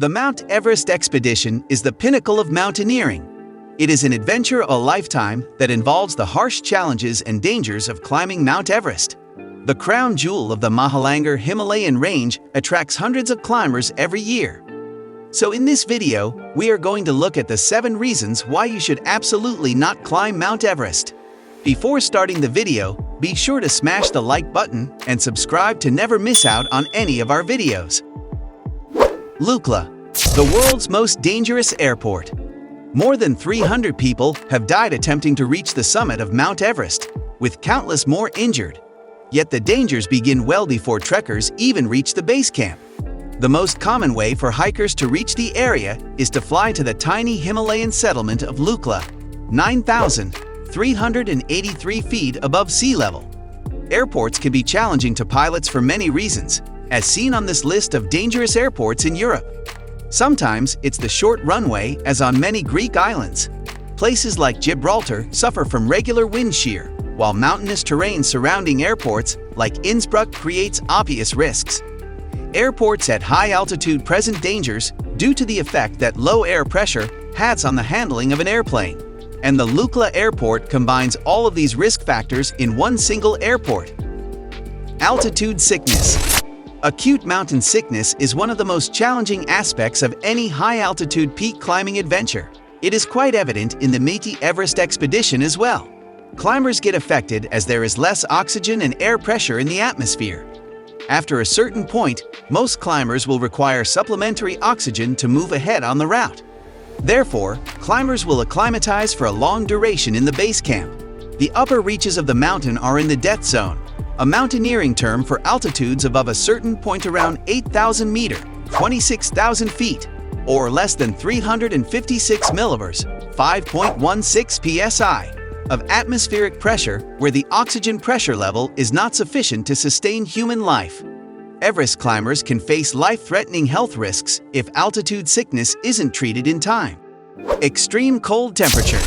The Mount Everest expedition is the pinnacle of mountaineering. It is an adventure of a lifetime that involves the harsh challenges and dangers of climbing Mount Everest. The crown jewel of the Mahalangur Himalayan range attracts hundreds of climbers every year. So in this video, we are going to look at the 7 reasons why you should absolutely not climb Mount Everest. Before starting the video, be sure to smash the like button and subscribe to never miss out on any of our videos. Lukla, the world's most dangerous airport. More than 300 people have died attempting to reach the summit of Mount Everest, with countless more injured. Yet the dangers begin well before trekkers even reach the base camp. The most common way for hikers to reach the area is to fly to the tiny Himalayan settlement of Lukla, 9,383 feet above sea level. Airports can be challenging to pilots for many reasons, as seen on this list of dangerous airports in Europe. Sometimes it's the short runway, as on many Greek islands. Places like Gibraltar suffer from regular wind shear, while mountainous terrain surrounding airports like Innsbruck creates obvious risks. Airports at high altitude present dangers due to the effect that low air pressure has on the handling of an airplane. And the Lukla airport combines all of these risk factors in one single airport. Altitude sickness. Acute mountain sickness is one of the most challenging aspects of any high-altitude peak climbing adventure. It is quite evident in the Mount Everest expedition as well. Climbers get affected as there is less oxygen and air pressure in the atmosphere. After a certain point, most climbers will require supplementary oxygen to move ahead on the route. Therefore, climbers will acclimatize for a long duration in the base camp. The upper reaches of the mountain are in the death zone, a mountaineering term for altitudes above a certain point around 8,000 meters, 26,000 feet, or less than 356 millibars, 5.16 psi, of atmospheric pressure where the oxygen pressure level is not sufficient to sustain human life. Everest climbers can face life-threatening health risks if altitude sickness isn't treated in time. Extreme cold temperature.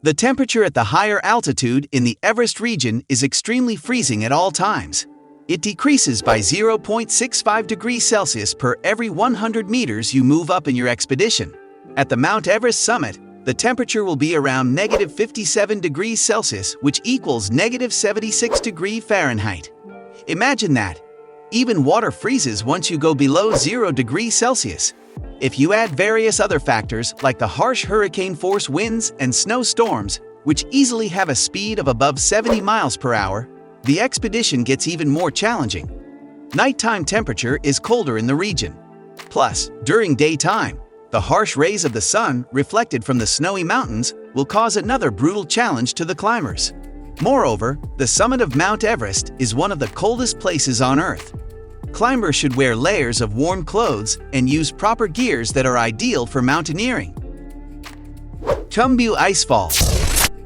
The temperature at the higher altitude in the Everest region is extremely freezing at all times. It decreases by 0.65 degrees Celsius per every 100 meters you move up in your expedition. At the Mount Everest summit, the temperature will be around negative 57 degrees Celsius, which equals negative 76 degrees Fahrenheit. Imagine that. Even water freezes once you go below 0 degrees Celsius. If you add various other factors like the harsh hurricane-force winds and snowstorms, which easily have a speed of above 70 miles per hour, the expedition gets even more challenging. Nighttime temperature is colder in the region. Plus, during daytime, the harsh rays of the sun reflected from the snowy mountains will cause another brutal challenge to the climbers. Moreover, the summit of Mount Everest is one of the coldest places on Earth. Climbers should wear layers of warm clothes and use proper gears that are ideal for mountaineering. Khumbu Icefall.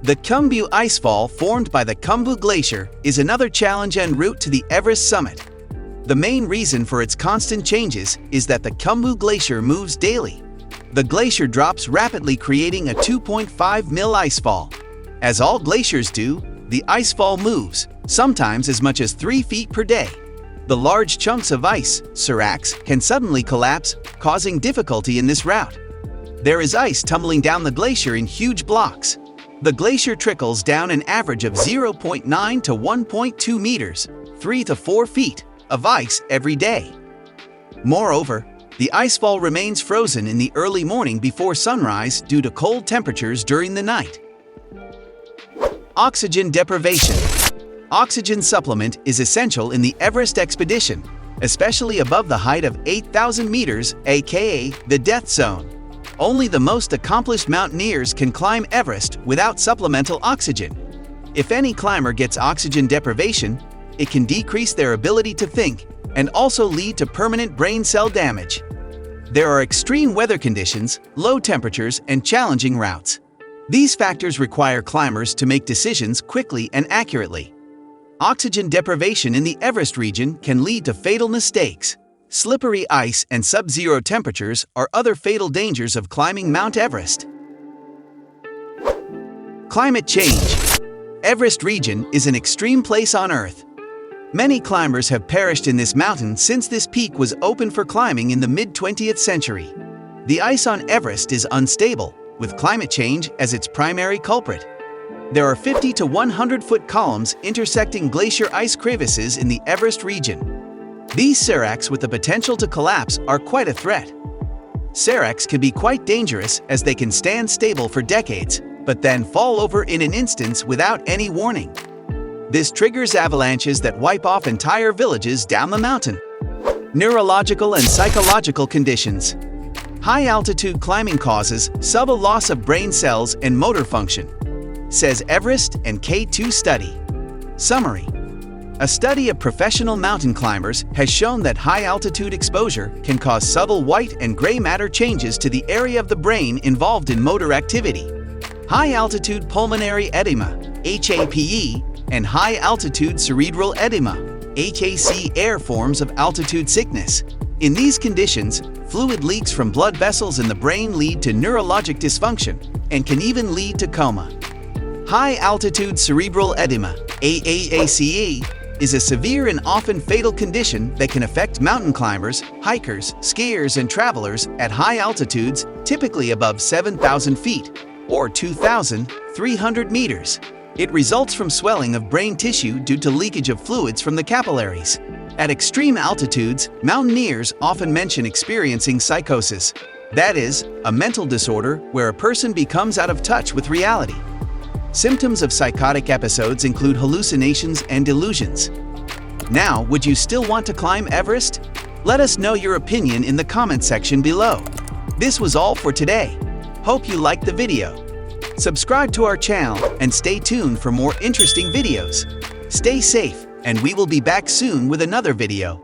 The Khumbu Icefall formed by the Khumbu Glacier is another challenge en route to the Everest summit. The main reason for its constant changes is that the Khumbu Glacier moves daily. The glacier drops rapidly, creating a 2.5 mil icefall. As all glaciers do, the icefall moves, sometimes as much as 3 feet per day. The large chunks of ice, seracs, can suddenly collapse, causing difficulty in this route. There is ice tumbling down the glacier in huge blocks. The glacier trickles down an average of 0.9 to 1.2 meters, 3 to 4 feet, of ice every day. Moreover, the icefall remains frozen in the early morning before sunrise due to cold temperatures during the night. Oxygen deprivation. Oxygen supplement is essential in the Everest expedition, especially above the height of 8,000 meters, aka the death zone. Only the most accomplished mountaineers can climb Everest without supplemental oxygen. If any climber gets oxygen deprivation, it can decrease their ability to think and also lead to permanent brain cell damage. There are extreme weather conditions, low temperatures, and challenging routes. These factors require climbers to make decisions quickly and accurately. Oxygen deprivation in the Everest region can lead to fatal mistakes. Slippery ice and sub-zero temperatures are other fatal dangers of climbing Mount Everest. Climate change. Everest region is an extreme place on Earth. Many climbers have perished in this mountain since this peak was open for climbing in the mid-20th century. The ice on Everest is unstable, with climate change as its primary culprit. There are 50 to 100-foot columns intersecting glacier ice crevices in the Everest region. These seracs with the potential to collapse are quite a threat. Seracs can be quite dangerous as they can stand stable for decades, but then fall over in an instant without any warning. This triggers avalanches that wipe off entire villages down the mountain. Neurological and psychological conditions. High-altitude climbing causes sudden loss of brain cells and motor function, says Everest and K2 study. Summary. A study of professional mountain climbers has shown that high-altitude exposure can cause subtle white and gray matter changes to the area of the brain involved in motor activity. High-altitude pulmonary edema, HAPE, and high-altitude cerebral edema, HAC, are forms of altitude sickness. In these conditions, fluid leaks from blood vessels in the brain lead to neurologic dysfunction and can even lead to coma. High-altitude cerebral edema, AAACE, is a severe and often fatal condition that can affect mountain climbers, hikers, skiers, and travelers at high altitudes, typically above 7,000 feet or 2,300 meters. It results from swelling of brain tissue due to leakage of fluids from the capillaries. At extreme altitudes, mountaineers often mention experiencing psychosis. That is, a mental disorder where a person becomes out of touch with reality. Symptoms of psychotic episodes include hallucinations and delusions. Now, would you still want to climb Everest? Let us know your opinion in the comment section below. This was all for today. Hope you liked the video. Subscribe to our channel and stay tuned for more interesting videos. Stay safe, and we will be back soon with another video.